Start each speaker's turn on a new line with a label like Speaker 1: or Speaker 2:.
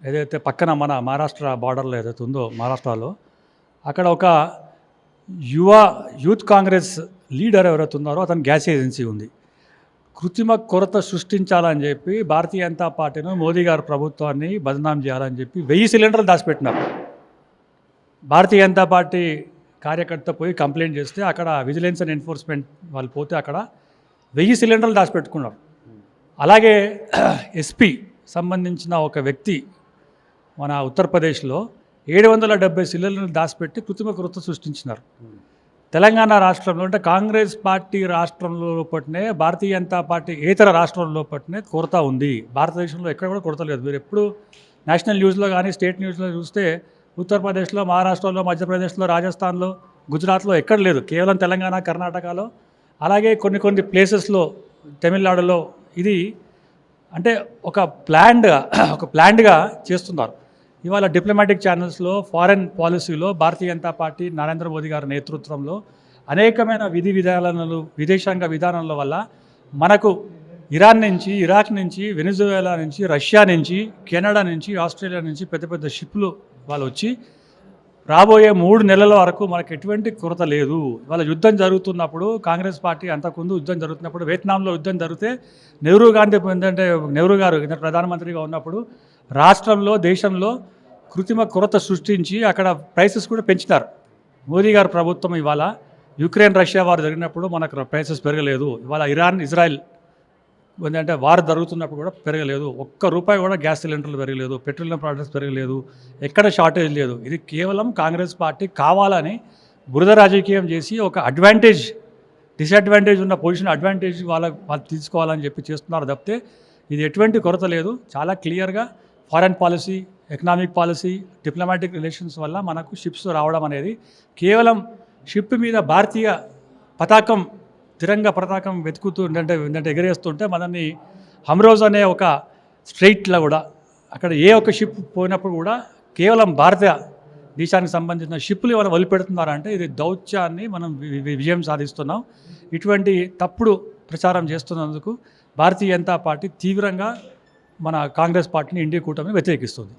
Speaker 1: ఏదైతే పక్కన మన మహారాష్ట్ర బార్డర్లో ఏదైతే ఉందో మహారాష్ట్రలో అక్కడ ఒక యువ యూత్ కాంగ్రెస్ లీడర్ ఎవరైతే ఉన్నారో అతని గ్యాస్ ఏజెన్సీ ఉంది. కృత్రిమ కొరత సృష్టించాలని చెప్పి భారతీయ జనతా పార్టీను మోదీ గారి ప్రభుత్వాన్ని బదనాం చేయాలని చెప్పి 1000 సిలిండర్లు దాచిపెట్టినారు. భారతీయ జనతా పార్టీ కార్యకర్త పోయి కంప్లైంట్ చేస్తే అక్కడ విజిలెన్స్ అండ్ ఎన్ఫోర్స్మెంట్ వాళ్ళు పోతే అక్కడ 1000 సిలిండర్లు దాచిపెట్టుకున్నారు. అలాగే ఎస్పీ సంబంధించిన ఒక వ్యక్తి మన ఉత్తరప్రదేశ్లో 770 సిలిండర్లు దాచిపెట్టి కృత్రిమ కొరత సృష్టించినారు. తెలంగాణ రాష్ట్రంలో అంటే కాంగ్రెస్ పార్టీ రాష్ట్రంలో లోపట్నే భారతీయ జనతా పార్టీ ఏతర రాష్ట్రంలో లోపట్నే కొరత ఉంది. భారతదేశంలో ఎక్కడ కూడా కొరత లేదు. మీరు ఎప్పుడు నేషనల్ న్యూస్లో కానీ స్టేట్ న్యూస్లో చూస్తే ఉత్తరప్రదేశ్లో, మహారాష్ట్రలో, మధ్యప్రదేశ్లో, రాజస్థాన్లో, గుజరాత్లో ఎక్కడ లేదు. కేవలం తెలంగాణ, కర్ణాటకలో, అలాగే కొన్ని ప్లేసెస్లో తమిళనాడులో ఇది అంటే ఒక ప్లాన్డ్గా చేస్తున్నారు. ఇవాళ డిప్లొమాటిక్ ఛానల్స్లో ఫారెన్ పాలసీలో భారతీయ జనతా పార్టీ నరేంద్ర మోదీ గారి నేతృత్వంలో అనేకమైన విదేశాంగ విధానాల వల్ల మనకు ఇరాన్ నుంచి, ఇరాక్ నుంచి, వెనిజువేలా నుంచి, రష్యా నుంచి, కెనడా నుంచి, ఆస్ట్రేలియా నుంచి పెద్ద షిప్లు వాళ్ళు వచ్చి రాబోయే 3 నెలల వరకు మనకు ఎటువంటి కొరత లేదు. ఇవాళ యుద్ధం జరుగుతున్నప్పుడు కాంగ్రెస్ పార్టీ అంతకుముందు యుద్ధం జరుగుతున్నప్పుడు వియత్నాంలో యుద్ధం జరిగితే నెహ్రూ గారు ప్రధానమంత్రిగా ఉన్నప్పుడు రాష్ట్రంలో, దేశంలో కృత్రిమ కొరత సృష్టించి అక్కడ ప్రైసెస్ కూడా పెంచినారు. మోదీ గారి ప్రభుత్వం ఇవాళ యుక్రెయిన్, రష్యా వారు జరిగినప్పుడు మనకు ప్రైసెస్ పెరగలేదు. ఇవాళ ఇరాన్, ఇజ్రాయెల్ ఏంటంటే వారు జరుగుతున్నప్పుడు కూడా పెరగలేదు. ₹1 కూడా గ్యాస్ సిలిండర్లు పెరగలేదు, పెట్రోలియం ప్రోడక్ట్స్ పెరగలేదు, ఎక్కడ షార్టేజ్ లేదు. ఇది కేవలం కాంగ్రెస్ పార్టీ కావాలని బురద రాజకీయం చేసి ఒక డిసడ్వాంటేజ్ ఉన్న పొజిషన్ అడ్వాంటేజ్ వాళ్ళు తీసుకోవాలని చెప్పి చేస్తున్నారు తప్పితే ఇది ఎటువంటి కొరత లేదు. చాలా క్లియర్గా foreign policy, economic policy, diplomatic relations వల్ల మనకు షిప్స్ రావడం అనేది కేవలం షిప్ మీద భారతీయ తిరంగ పతాకం వెతుకుతూ ఏంటంటే ఎగరేస్తుంటే మనల్ని హమ్రోజ్ అనే ఒక స్ట్రైట్లో కూడా అక్కడ ఏ ఒక్క షిప్ పోయినప్పుడు కూడా కేవలం భారతీయ దేశానికి సంబంధించిన షిప్పులు ఏమైనా వదిలిపెడుతున్నారంటే ఇది దౌత్యాన్ని మనం విజయం సాధిస్తున్నాం. ఇటువంటి తప్పుడు ప్రచారం చేస్తున్నందుకు భారతీయ జనతా పార్టీ తీవ్రంగా మన కాంగ్రెస్ పార్టీని, ఇండియా కూటమిని వ్యతిరేకిస్తుంది.